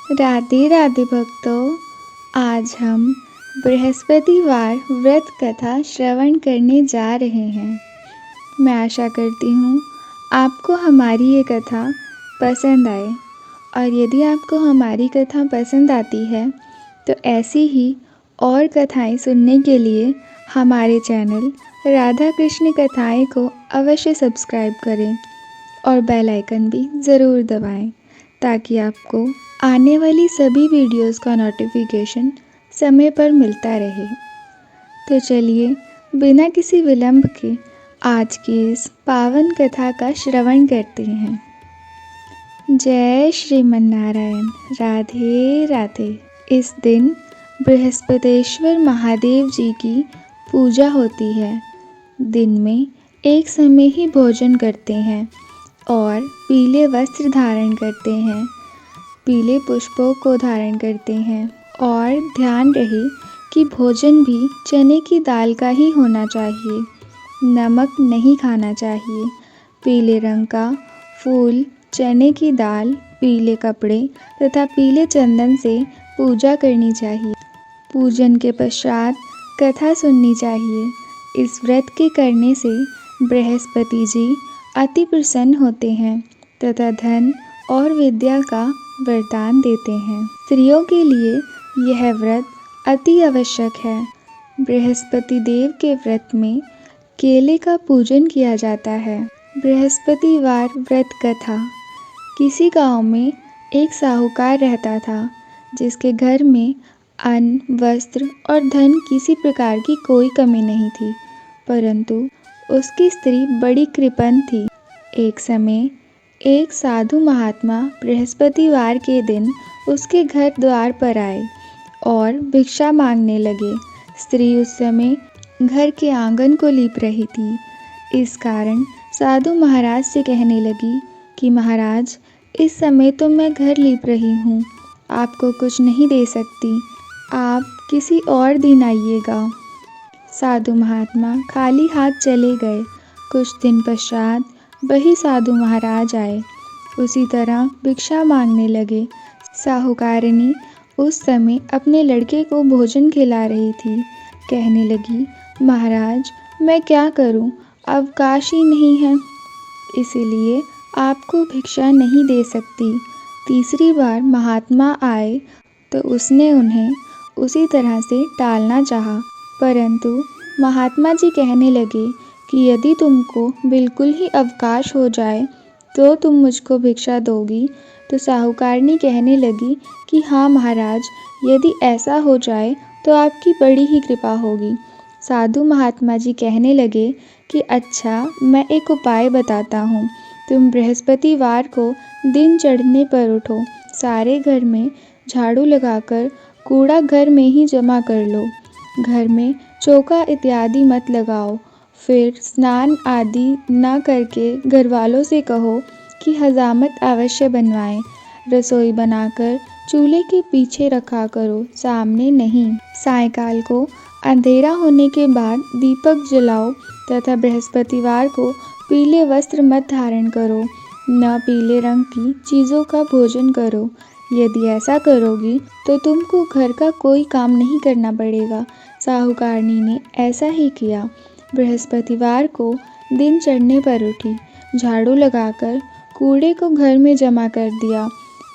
राधे राधे भक्तों, आज हम बृहस्पतिवार व्रत कथा श्रवण करने जा रहे हैं। मैं आशा करती हूँ आपको हमारी ये कथा पसंद आए और यदि आपको हमारी कथा पसंद आती है तो ऐसी ही और कथाएं सुनने के लिए हमारे चैनल राधा कृष्ण कथाएं को अवश्य सब्सक्राइब करें और बेल आइकन भी ज़रूर दबाएं ताकि आपको आने वाली सभी वीडियोस का नोटिफिकेशन समय पर मिलता रहे। तो चलिए बिना किसी विलंब के आज की इस पावन कथा का श्रवण करते हैं। जय श्रीमन्नारायण। राधे राधे। इस दिन बृहस्पतेश्वर महादेव जी की पूजा होती है। दिन में एक समय ही भोजन करते हैं और पीले वस्त्र धारण करते हैं, पीले पुष्पों को धारण करते हैं और ध्यान रहे कि भोजन भी चने की दाल का ही होना चाहिए, नमक नहीं खाना चाहिए। पीले रंग का फूल, चने की दाल, पीले कपड़े तथा पीले चंदन से पूजा करनी चाहिए। पूजन के पश्चात कथा सुननी चाहिए। इस व्रत के करने से बृहस्पति जी अति प्रसन्न होते हैं तथा धन और विद्या का वरदान देते हैं। स्त्रियों के लिए यह व्रत अति आवश्यक है। बृहस्पति देव के व्रत में केले का पूजन किया जाता है। बृहस्पतिवार व्रत कथा। किसी गांव में एक साहूकार रहता था जिसके घर में अन्न, वस्त्र और धन किसी प्रकार की कोई कमी नहीं थी, परंतु उसकी स्त्री बड़ी कृपण थी। एक समय एक साधु महात्मा बृहस्पतिवार के दिन उसके घर द्वार पर आए और भिक्षा मांगने लगे। स्त्री उस समय घर के आंगन को लीप रही थी। इस कारण साधु महाराज से कहने लगी कि महाराज, इस समय तो मैं घर लीप रही हूँ, आपको कुछ नहीं दे सकती, आप किसी और दिन आइएगा। साधु महात्मा खाली हाथ चले गए। कुछ दिन पश्चात वही साधु महाराज आए। उसी तरह भिक्षा मांगने लगे। साहूकारनी उस समय अपने लड़के को भोजन खिला रही थी। कहने लगी, महाराज, मैं क्या करूं, अवकाश ही नहीं है, इसीलिए आपको भिक्षा नहीं दे सकती। तीसरी बार महात्मा आए तो उसने उन्हें उसी तरह से टालना चाहा, परंतु महात्मा जी कहने लगे कि यदि तुमको बिल्कुल ही अवकाश हो जाए तो तुम मुझको भिक्षा दोगी। तो साहूकारनी कहने लगी कि हाँ महाराज, यदि ऐसा हो जाए तो आपकी बड़ी ही कृपा होगी। साधु महात्मा जी कहने लगे कि अच्छा, मैं एक उपाय बताता हूँ। तुम बृहस्पतिवार को दिन चढ़ने पर उठो, सारे घर में झाड़ू लगाकर कूड़ा घर में ही जमा कर लो, घर में चौका इत्यादि मत लगाओ। फिर स्नान आदि न करके घर वालों से कहो कि हजामत अवश्य बनवाएं। रसोई बनाकर चूल्हे के पीछे रखा करो, सामने नहीं। सायंकाल को अंधेरा होने के बाद दीपक जलाओ तथा बृहस्पतिवार को पीले वस्त्र मत धारण करो, न पीले रंग की चीज़ों का भोजन करो। यदि ऐसा करोगी तो तुमको घर का कोई काम नहीं करना पड़ेगा। साहूकारनी ने ऐसा ही किया। बृहस्पतिवार को दिन चढ़ने पर उठी, झाड़ू लगाकर कूड़े को घर में जमा कर दिया।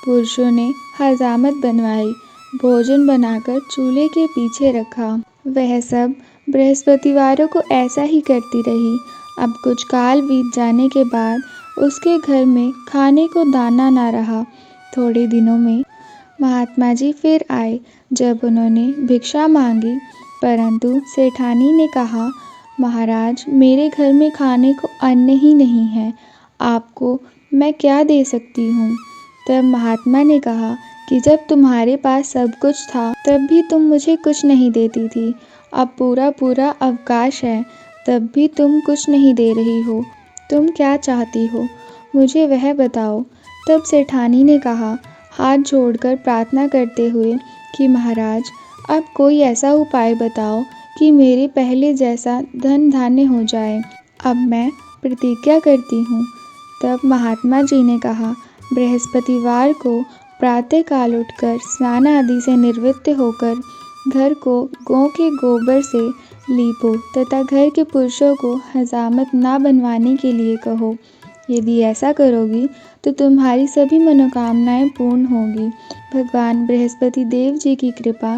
पुरुषों ने हजामत बनवाई, भोजन बनाकर चूल्हे के पीछे रखा। वह सब बृहस्पतिवारों को ऐसा ही करती रही। अब कुछ काल बीत जाने के बाद उसके घर में खाने को दाना ना रहा। थोड़े दिनों में महात्मा जी फिर आए। जब उन्होंने भिक्षा मांगी, परंतु सेठानी ने कहा, महाराज, मेरे घर में खाने को अन्न ही नहीं है, आपको मैं क्या दे सकती हूँ। तब महात्मा ने कहा कि जब तुम्हारे पास सब कुछ था तब भी तुम मुझे कुछ नहीं देती थी, अब पूरा पूरा अवकाश है तब भी तुम कुछ नहीं दे रही हो, तुम क्या चाहती हो, मुझे वह बताओ। तब सेठानी ने कहा, हाथ जोड़कर प्रार्थना करते हुए, कि महाराज, अब कोई ऐसा उपाय बताओ कि मेरे पहले जैसा धन धान्य हो जाए, अब मैं प्रतिज्ञा करती हूँ। तब महात्मा जी ने कहा, बृहस्पतिवार को प्रातःकाल उठकर स्नान आदि से निवृत्त होकर घर को गौ के गोबर से लीपो तथा घर के पुरुषों को हजामत ना बनवाने के लिए कहो। यदि ऐसा करोगी तो तुम्हारी सभी मनोकामनाएं पूर्ण होगी। भगवान बृहस्पति देव जी की कृपा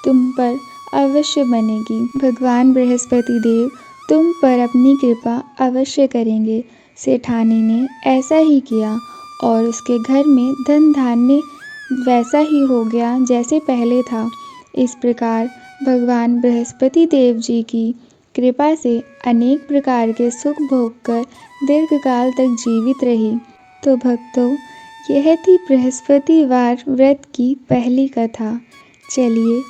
तुम पर अवश्य बनेगी। भगवान बृहस्पति देव तुम पर अपनी कृपा अवश्य करेंगे। सेठानी ने ऐसा ही किया और उसके घर में धन धान्य वैसा ही हो गया जैसे पहले था। इस प्रकार भगवान बृहस्पति देव जी की कृपा से अनेक प्रकार के सुख भोग कर दीर्घकाल तक जीवित रही। तो भक्तों, यह थी बृहस्पतिवार व्रत की पहली कथा। चलिए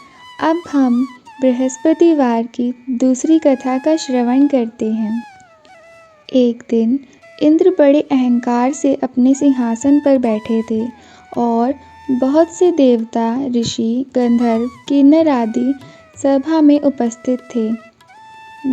अब हम बृहस्पतिवार की दूसरी कथा का श्रवण करते हैं। एक दिन इंद्र बड़े अहंकार से अपने सिंहासन पर बैठे थे और बहुत से देवता, ऋषि, गंधर्व, किन्नर आदि सभा में उपस्थित थे।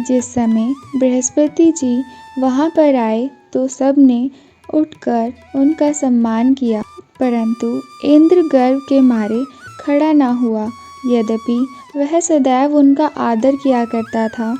जिस समय बृहस्पति जी वहां पर आए तो सबने उठकर उनका सम्मान किया, परंतु इंद्र गर्व के मारे खड़ा न हुआ, यद्यपि वह सदैव उनका आदर किया करता था।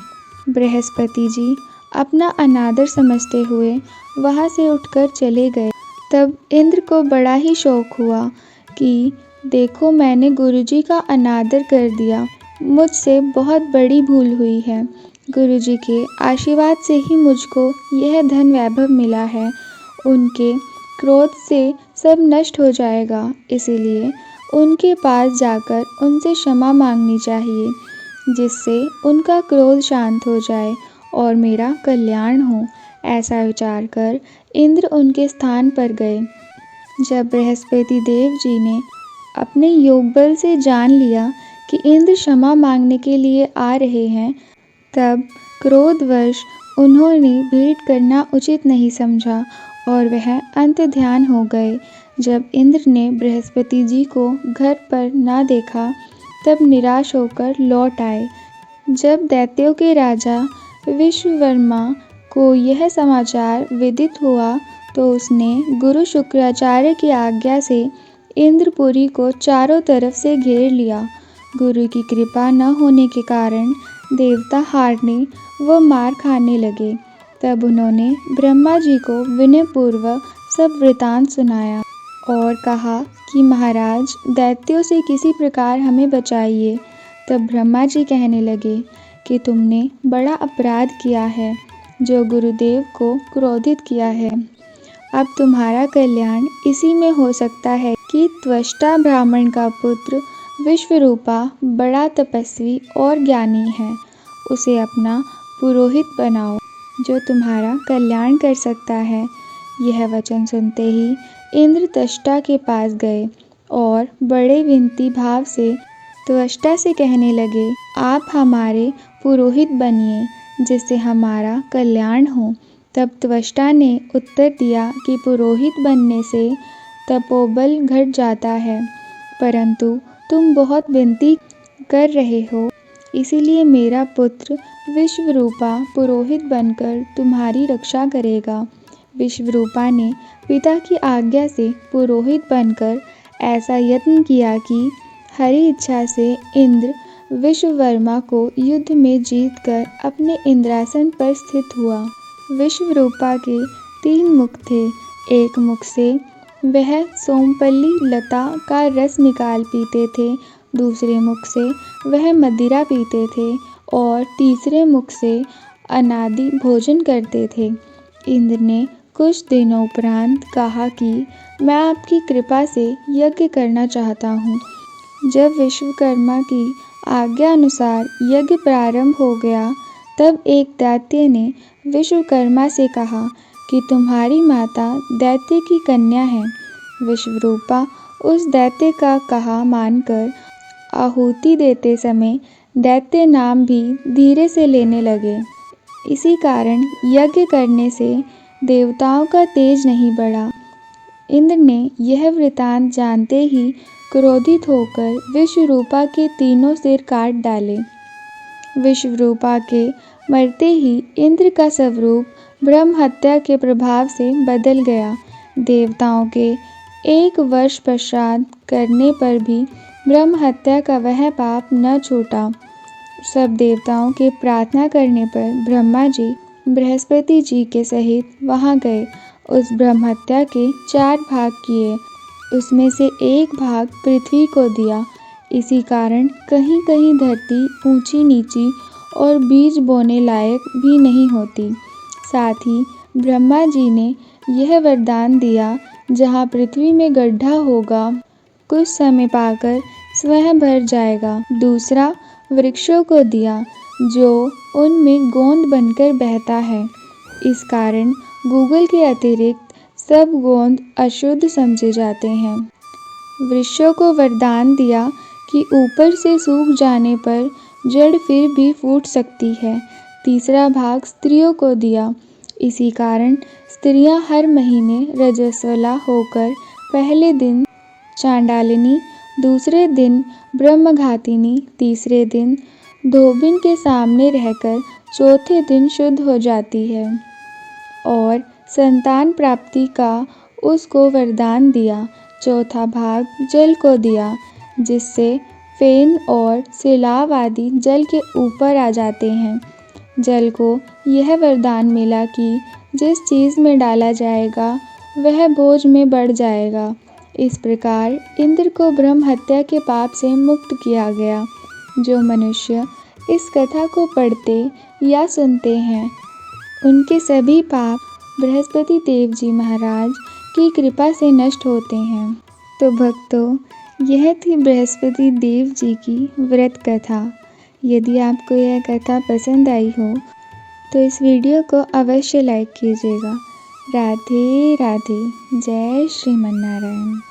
बृहस्पति जी अपना अनादर समझते हुए वहां से उठकर चले गए। तब इंद्र को बड़ा ही शौक हुआ कि देखो, मैंने गुरुजी का अनादर कर दिया, मुझसे बहुत बड़ी भूल हुई है। गुरुजी के आशीर्वाद से ही मुझको यह धन वैभव मिला है। उनके क्रोध से सब नष्ट हो जाएगा, इसीलिए उनके पास जाकर उनसे क्षमा मांगनी चाहिए, जिससे उनका क्रोध शांत हो जाए और मेरा कल्याण हो। ऐसा विचार कर इंद्र उनके स्थान पर गए। जब बृहस्पति देव जी ने अपने योग बल से जान लिया कि इंद्र क्षमा मांगने के लिए आ रहे हैं, तब क्रोधवश उन्होंने भेंट करना उचित नहीं समझा और वह अंत ध्यान हो गए। जब इंद्र ने बृहस्पति जी को घर पर ना देखा, तब निराश होकर लौट आए। जब दैत्यों के राजा विश्ववर्मा को यह समाचार विदित हुआ तो उसने गुरु शुक्राचार्य की आज्ञा से इंद्रपुरी को चारों तरफ से घेर लिया। गुरु की कृपा न होने के कारण देवता हारने व मार खाने लगे। तब उन्होंने ब्रह्मा जी को विनयपूर्वक सब वृतांत सुनाया और कहा कि महाराज, दैत्यों से किसी प्रकार हमें बचाइए। तब ब्रह्मा जी कहने लगे कि तुमने बड़ा अपराध किया है, जो गुरुदेव को क्रोधित किया है। अब तुम्हारा कल्याण इसी में हो सकता है कि त्वष्टा ब्राह्मण का पुत्र विश्वरूपा बड़ा तपस्वी और ज्ञानी है, उसे अपना पुरोहित बनाओ, जो तुम्हारा कल्याण कर सकता है। यह वचन सुनते ही इंद्र त्वष्टा के पास गए और बड़े विनती भाव से त्वष्टा से कहने लगे, आप हमारे पुरोहित बनिए, जिससे हमारा कल्याण हो। तब त्वष्टा ने उत्तर दिया कि पुरोहित बनने से तपोबल घट जाता है, परंतु तुम बहुत विनती कर रहे हो, इसीलिए मेरा पुत्र विश्वरूपा पुरोहित बनकर तुम्हारी रक्षा करेगा। विश्वरूपा ने पिता की आज्ञा से पुरोहित बनकर ऐसा यत्न किया कि हरि इच्छा से इंद्र विश्ववर्मा को युद्ध में जीतकर अपने इंद्रासन पर स्थित हुआ। विश्वरूपा के 3 मुख थे। एक मुख से वह सोमपल्ली लता का रस निकाल पीते थे, दूसरे मुख से वह मदिरा पीते थे और तीसरे मुख से अनादि भोजन करते थे। इंद्र ने कुछ दिनों उपरांत कहा कि मैं आपकी कृपा से यज्ञ करना चाहता हूँ। जब विश्वकर्मा की आज्ञा अनुसार यज्ञ प्रारंभ हो गया, तब एक दैत्य ने विश्वकर्मा से कहा कि तुम्हारी माता दैत्य की कन्या है। विश्वरूपा उस दैत्य का कहा मानकर आहुति देते समय दैत्य नाम भी धीरे से लेने लगे। इसी कारण यज्ञ करने से देवताओं का तेज नहीं बढ़ा। इंद्र ने यह वृतांत जानते ही क्रोधित होकर विश्वरूपा के तीनों सिर काट डाले। विश्वरूपा के मरते ही इंद्र का स्वरूप ब्रह्म हत्या के प्रभाव से बदल गया। देवताओं के 1 वर्ष पश्चात करने पर भी ब्रह्म हत्या का वह पाप न छूटा। सब देवताओं के प्रार्थना करने पर ब्रह्मा जी बृहस्पति जी के सहित वहां गए। उस ब्रह्म हत्या के 4 भाग किए, उसमें से 1 भाग पृथ्वी को दिया। इसी कारण कहीं कहीं धरती ऊंची नीची और बीज बोने लायक भी नहीं होती। साथ ही ब्रह्मा जी ने यह वरदान दिया, जहाँ पृथ्वी में गड्ढा होगा कुछ समय पाकर स्वयं भर जाएगा। दूसरा वृक्षों को दिया, जो उनमें गोंद बनकर बहता है। इस कारण गूगल के अतिरिक्त सब गोंद अशुद्ध समझे जाते हैं। वृक्षों को वरदान दिया कि ऊपर से सूख जाने पर जड़ फिर भी फूट सकती है। तीसरा भाग स्त्रियों को दिया। इसी कारण स्त्रियां हर महीने रजस्वला होकर पहले दिन चांडालिनी, दूसरे दिन ब्रह्मघातिनी, तीसरे दिन धोबिन के सामने रहकर चौथे दिन शुद्ध हो जाती है। और संतान प्राप्ति का उसको वरदान दिया। चौथा भाग जल को दिया, जिससे फेन और सैलाब आदि जल के ऊपर आ जाते हैं। जल को यह वरदान मिला कि जिस चीज़ में डाला जाएगा वह बोझ में बढ़ जाएगा। इस प्रकार इंद्र को ब्रह्म हत्या के पाप से मुक्त किया गया। जो मनुष्य इस कथा को पढ़ते या सुनते हैं, उनके सभी पाप बृहस्पति देव जी महाराज की कृपा से नष्ट होते हैं। तो भक्तों, यह थी बृहस्पति देव जी की व्रत कथा। यदि आपको यह कथा पसंद आई हो तो इस वीडियो को अवश्य लाइक कीजिएगा। राधे राधे। जय श्रीमन्नारायण।